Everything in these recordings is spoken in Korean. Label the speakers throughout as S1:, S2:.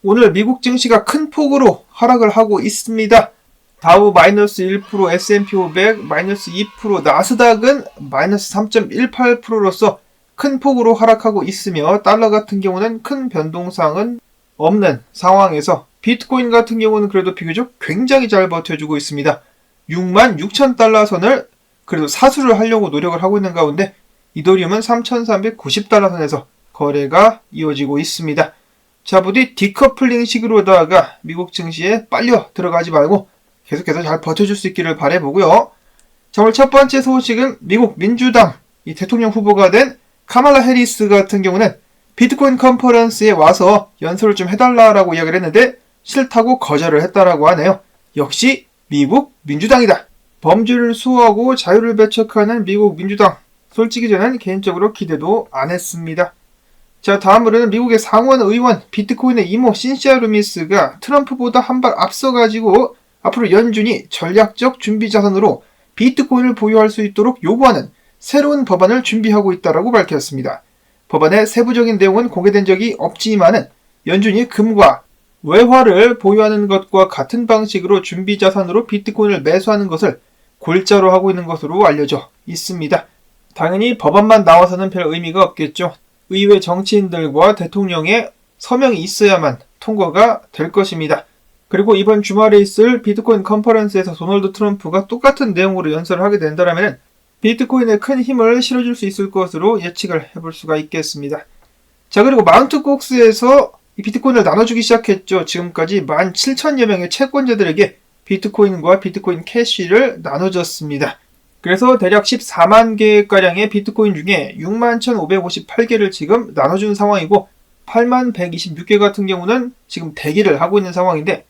S1: 오늘 미국 증시가 큰 폭으로 하락을 하고 있습니다. 다우 마이너스 1%, S&P 500 마이너스 2%, 나스닥은 마이너스 3.18%로서 큰 폭으로 하락하고 있으며 달러 같은 경우는 큰 변동사항은 없는 상황에서 비트코인 같은 경우는 그래도 비교적 굉장히 잘 버텨주고 있습니다. 66,000달러 선을 그래도 사수를 하려고 노력을 하고 있는 가운데 이더리움은 3,390달러 선에서 거래가 이어지고 있습니다. 자, 부디 디커플링 식으로다가 미국 증시에 빨려 들어가지 말고 계속해서 잘 버텨줄 수 있기를 바라보고요. 자, 오늘 첫 번째 소식은 미국 민주당 이 대통령 후보가 된 카말라 해리스 같은 경우는 비트코인 컨퍼런스에 와서 연설을 좀 해달라라고 이야기를 했는데 싫다고 거절을 했다라고 하네요. 역시 미국 민주당이다. 범죄를 수호하고 자유를 배척하는 미국 민주당. 솔직히 저는 개인적으로 기대도 안 했습니다. 자, 다음으로는 미국의 상원 의원 비트코인의 이모 신시아 루미스가 트럼프보다 한 발 앞서가지고 앞으로 연준이 전략적 준비 자산으로 비트코인을 보유할 수 있도록 요구하는 새로운 법안을 준비하고 있다고 밝혔습니다. 법안의 세부적인 내용은 공개된 적이 없지만은 연준이 금과 외화를 보유하는 것과 같은 방식으로 준비 자산으로 비트코인을 매수하는 것을 골자로 하고 있는 것으로 알려져 있습니다. 당연히 법안만 나와서는 별 의미가 없겠죠. 의회 정치인들과 대통령의 서명이 있어야만 통과가 될 것입니다. 그리고 이번 주말에 있을 비트코인 컨퍼런스에서 도널드 트럼프가 똑같은 내용으로 연설을 하게 된다면 비트코인에 큰 힘을 실어줄 수 있을 것으로 예측을 해볼 수가 있겠습니다. 자, 그리고 마운트 곡스에서 이 비트코인을 나눠주기 시작했죠. 지금까지 17,000여 명의 채권자들에게 비트코인과 비트코인 캐시를 나눠줬습니다. 그래서 대략 14만 개가량의 비트코인 중에 61,558개를 지금 나눠준 상황이고 8126개 같은 경우는 지금 대기를 하고 있는 상황인데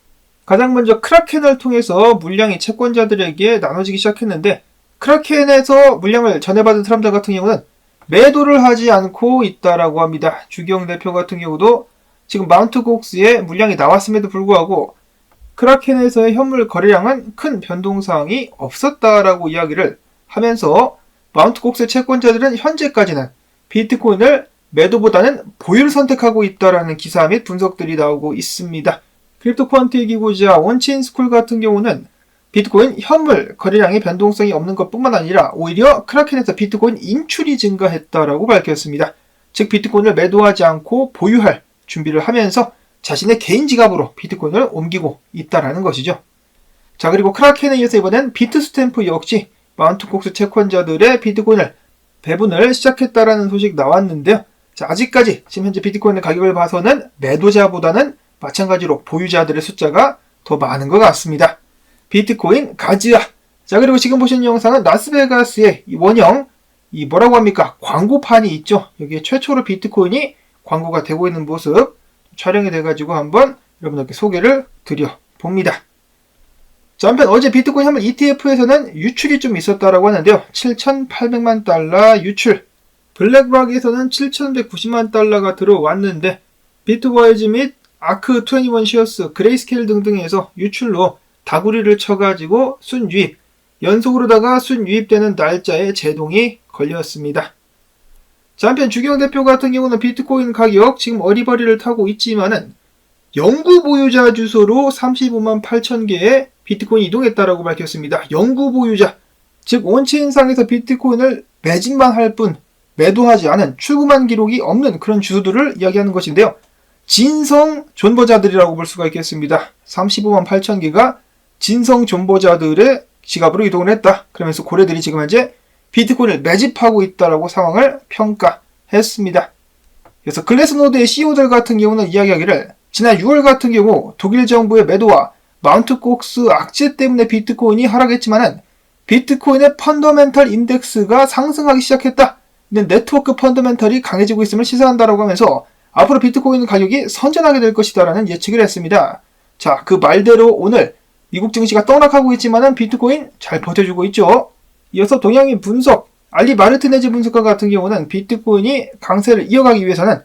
S1: 가장 먼저 크라켄을 통해서 물량이 채권자들에게 나눠지기 시작했는데 크라켄에서 물량을 전해받은 사람들 같은 경우는 매도를 하지 않고 있다라고 합니다. 주경 대표 같은 경우도 지금 마운트 곡스에 물량이 나왔음에도 불구하고 크라켄에서의 현물 거래량은 큰 변동사항이 없었다라고 이야기를 하면서 마운트 곡스 채권자들은 현재까지는 비트코인을 매도보다는 보유를 선택하고 있다라는 기사 및 분석들이 나오고 있습니다. 크립토 퀀티 기구자 원체인스쿨 같은 경우는 비트코인 현물 거래량의 변동성이 없는 것뿐만 아니라 오히려 크라켄에서 비트코인 인출이 증가했다라고 밝혔습니다. 즉 비트코인을 매도하지 않고 보유할 준비를 하면서 자신의 개인 지갑으로 비트코인을 옮기고 있다라는 것이죠. 자, 그리고 크라켄에 이어서 이번엔 비트스탬프 역시 마운트 곡스 채권자들의 비트코인을 배분을 시작했다라는 소식 나왔는데요. 자, 아직까지 지금 현재 비트코인의 가격을 봐서는 매도자보다는 마찬가지로 보유자들의 숫자가 더 많은 것 같습니다. 비트코인 가즈아. 자, 그리고 지금 보시는 영상은 라스베가스의 이 원형 이 뭐라고 합니까? 광고판이 있죠. 여기에 최초로 비트코인이 광고가 되고 있는 모습 촬영이 돼가지고 한번 여러분들께 소개를 드려봅니다. 자, 한편 어제 비트코인 현물 ETF에서는 유출이 좀 있었다라고 하는데요. 7,800만 달러 유출. 블랙락에서는 7,190만 달러가 들어왔는데 비트와이즈 및 아크21 시어스, 그레이스케일 등등에서 유출로 다구리를 쳐가지고 순유입, 연속으로다가 순유입되는 날짜에 제동이 걸렸습니다. 자, 한편 주경 대표 같은 경우는 비트코인 가격 지금 어리버리를 타고 있지만은 영구 보유자 주소로 35만 8천 개의 비트코인이 이동했다라고 밝혔습니다. 영구 보유자, 즉 온체인상에서 비트코인을 매집만 할 뿐 매도하지 않은 출금한 기록이 없는 그런 주소들을 이야기하는 것인데요. 진성 존버자들이라고 볼 수가 있겠습니다. 35만 8천 개가 진성 존버자들의 지갑으로 이동을 했다. 그러면서 고래들이 지금 현재 비트코인을 매집하고 있다라고 상황을 평가했습니다. 그래서 글래스노드의 CEO들 같은 경우는 이야기하기를 지난 6월 같은 경우 독일 정부의 매도와 마운트 곡스 악재 때문에 비트코인이 하락했지만은 비트코인의 펀더멘털 인덱스가 상승하기 시작했다. 네트워크 펀더멘털이 강해지고 있음을 시사한다라고 하면서 앞으로 비트코인 가격이 선전하게 될 것이다라는 예측을 했습니다. 자, 그 말대로 오늘 미국 증시가 떡락하고 있지만은 비트코인 잘 버텨주고 있죠. 이어서 동양인 분석, 알리 마르티네즈 분석가 같은 경우는 비트코인이 강세를 이어가기 위해서는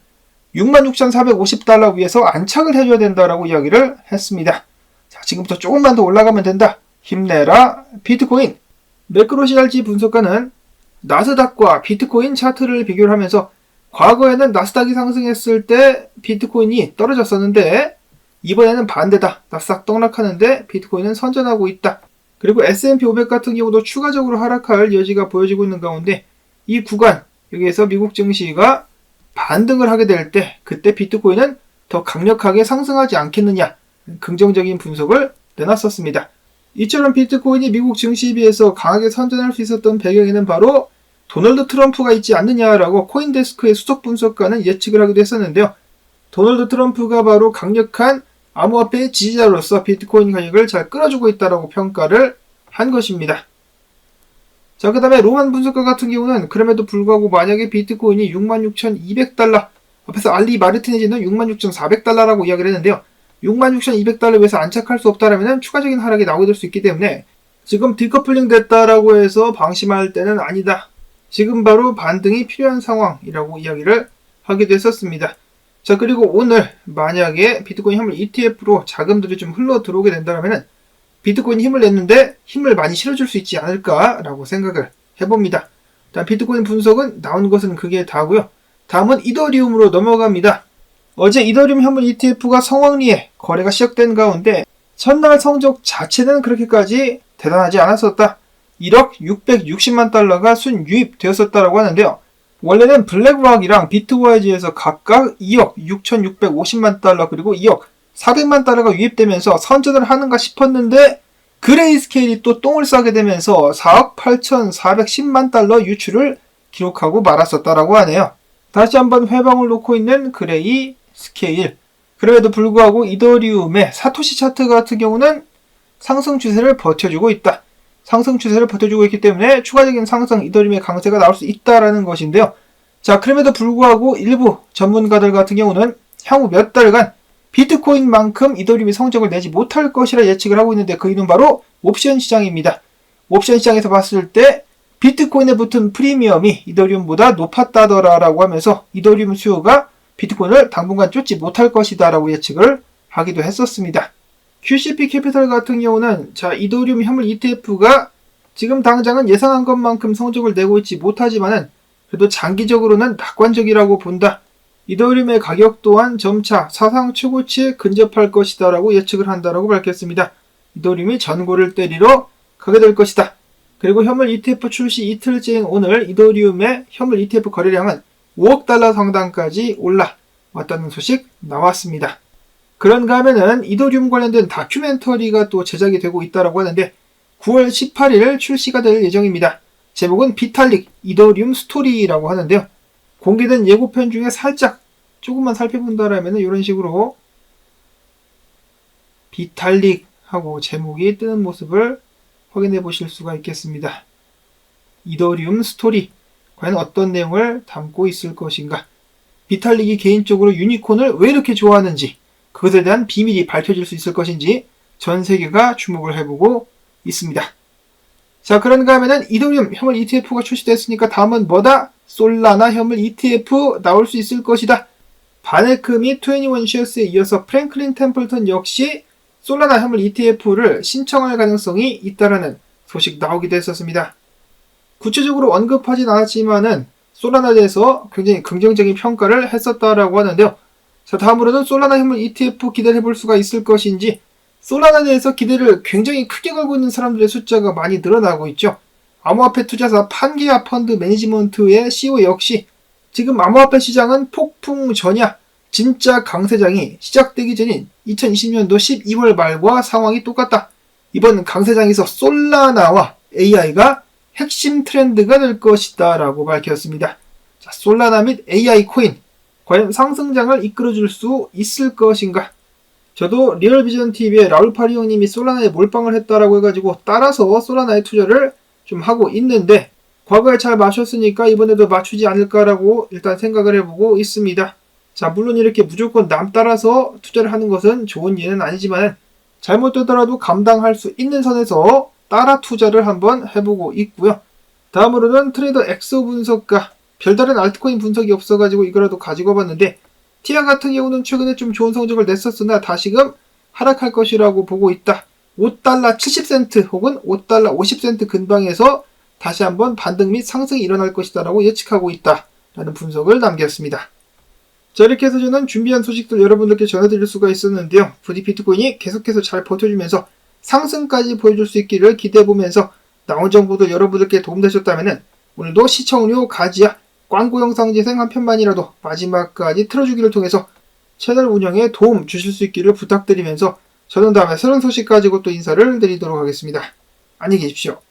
S1: 66,450달러 위에서 안착을 해줘야 된다라고 이야기를 했습니다. 자, 지금부터 조금만 더 올라가면 된다. 힘내라 비트코인. 매크로CRG 분석가는 나스닥과 비트코인 차트를 비교를 하면서 과거에는 나스닥이 상승했을 때 비트코인이 떨어졌었는데 이번에는 반대다. 나스닥 떡락하는데 비트코인은 선전하고 있다. 그리고 S&P 500 같은 경우도 추가적으로 하락할 여지가 보여지고 있는 가운데 이 구간, 여기에서 미국 증시가 반등을 하게 될 때 그때 비트코인은 더 강력하게 상승하지 않겠느냐, 긍정적인 분석을 내놨었습니다. 이처럼 비트코인이 미국 증시에 비해서 강하게 선전할 수 있었던 배경에는 바로 도널드 트럼프가 있지 않느냐라고 코인데스크의 수석 분석가는 예측을 하기도 했었는데요. 도널드 트럼프가 바로 강력한 암호화폐의 지지자로서 비트코인 가격을 잘 끌어주고 있다라고 평가를 한 것입니다. 자, 그 다음에 로만 분석가 같은 경우는 그럼에도 불구하고 만약에 비트코인이 66,200달러, 앞에서 알리 마르티네즈는 66,400달러라고 이야기를 했는데요. 66,200달러에 비해서 안착할 수 없다라면 추가적인 하락이 나오게 될 수 있기 때문에 지금 디커플링 됐다라고 해서 방심할 때는 아니다. 지금 바로 반등이 필요한 상황이라고 이야기를 하기도 했었습니다. 자, 그리고 오늘 만약에 비트코인 현물 ETF로 자금들이 좀 흘러 들어오게 된다면 비트코인이 힘을 냈는데 힘을 많이 실어줄 수 있지 않을까라고 생각을 해봅니다. 일단 비트코인 분석은 나온 것은 그게 다고요. 다음은 이더리움으로 넘어갑니다. 어제 이더리움 현물 ETF가 성황리에 거래가 시작된 가운데 첫날 성적 자체는 그렇게까지 대단하지 않았었다. 1억 660만 달러가 순유입되었었다라고 하는데요. 원래는 블랙락이랑 비트와이즈에서 각각 2억 6,650만 달러 그리고 2억 400만 달러가 유입되면서 선전을 하는가 싶었는데 그레이스케일이 또 똥을 싸게 되면서 4억 8,410만 달러 유출을 기록하고 말았었다라고 하네요. 다시 한번 회방을 놓고 있는 그레이스케일. 그럼에도 불구하고 이더리움의 사토시 차트 같은 경우는 상승 추세를 버텨주고 있다. 상승 추세를 버텨주고 있기 때문에 추가적인 상승, 이더리움의 강세가 나올 수 있다라는 것인데요. 자, 그럼에도 불구하고 일부 전문가들 같은 경우는 향후 몇 달간 비트코인만큼 이더리움이 성적을 내지 못할 것이라 예측을 하고 있는데 그 이유는 바로 옵션 시장입니다. 옵션 시장에서 봤을 때 비트코인에 붙은 프리미엄이 이더리움보다 높았다더라라고 하면서 이더리움 수요가 비트코인을 당분간 쫓지 못할 것이다 라고 예측을 하기도 했었습니다. QCP 캐피탈 같은 경우는 자, 이더리움 현물 ETF가 지금 당장은 예상한 것만큼 성적을 내고 있지 못하지만은 그래도 장기적으로는 낙관적이라고 본다. 이더리움의 가격 또한 점차 사상 최고치에 근접할 것이다 라고 예측을 한다라고 밝혔습니다. 이더리움이 전고를 때리러 가게 될 것이다. 그리고 현물 ETF 출시 이틀째인 오늘 이더리움의 현물 ETF 거래량은 5억 달러 상당까지 올라왔다는 소식 나왔습니다. 그런가 하면은 이더리움 관련된 다큐멘터리가 또 제작이 되고 있다라고 하는데 9월 18일 출시가 될 예정입니다. 제목은 비탈릭 이더리움 스토리라고 하는데요. 공개된 예고편 중에 살짝 조금만 살펴본다라면 이런 식으로 비탈릭 하고 제목이 뜨는 모습을 확인해 보실 수가 있겠습니다. 이더리움 스토리 과연 어떤 내용을 담고 있을 것인가. 비탈릭이 개인적으로 유니콘을 왜 이렇게 좋아하는지 그것에 대한 비밀이 밝혀질 수 있을 것인지 전 세계가 주목을 해보고 있습니다. 자, 그런가 하면은 이더리움 현물 ETF가 출시됐으니까 다음은 뭐다? 솔라나 현물 ETF 나올 수 있을 것이다. 바네크 및 21쉐어스에 이어서 프랭클린 템플턴 역시 솔라나 현물 ETF를 신청할 가능성이 있다라는 소식 나오기도 했었습니다. 구체적으로 언급하진 않았지만은 솔라나에 대해서 굉장히 긍정적인 평가를 했었다라고 하는데요. 자, 다음으로는 솔라나 현물 ETF 기대를 해볼 수가 있을 것인지 솔라나에 대해서 기대를 굉장히 크게 걸고 있는 사람들의 숫자가 많이 늘어나고 있죠. 암호화폐 투자사 판게아 펀드 매니지먼트의 CEO 역시 지금 암호화폐 시장은 폭풍 전야, 진짜 강세장이 시작되기 전인 2020년도 12월 말과 상황이 똑같다. 이번 강세장에서 솔라나와 AI가 핵심 트렌드가 될 것이다 라고 밝혔습니다. 자, 솔라나 및 AI 코인 과연 상승장을 이끌어줄 수 있을 것인가? 저도 리얼비전TV의 라울파리 형님이 솔라나에 몰빵을 했다라고 해가지고 따라서 솔라나에 투자를 좀 하고 있는데 과거에 잘 맞췄으니까 이번에도 맞추지 않을까라고 일단 생각을 해보고 있습니다. 자, 물론 이렇게 무조건 남 따라서 투자를 하는 것은 좋은 예는 아니지만 잘못되더라도 감당할 수 있는 선에서 따라 투자를 한번 해보고 있고요. 다음으로는 트레이더 엑소 분석가 별다른 알트코인 분석이 없어가지고 이거라도 가지고 와봤는데 티아 같은 경우는 최근에 좀 좋은 성적을 냈었으나 다시금 하락할 것이라고 보고 있다. 5달러 70센트 혹은 5달러 50센트 근방에서 다시 한번 반등 및 상승이 일어날 것이다 라고 예측하고 있다 라는 분석을 남겼습니다. 자, 이렇게 해서 저는 준비한 소식들 여러분들께 전해드릴 수가 있었는데요. 부디 비트코인이 계속해서 잘 버텨주면서 상승까지 보여줄 수 있기를 기대해보면서 나온 정보도 여러분들께 도움되셨다면 오늘도 시청료 가지야 광고 영상 재생 한 편만이라도 마지막까지 틀어주기를 통해서 채널 운영에 도움 주실 수 있기를 부탁드리면서 저는 다음에 새로운 소식 가지고 또 인사를 드리도록 하겠습니다. 안녕히 계십시오.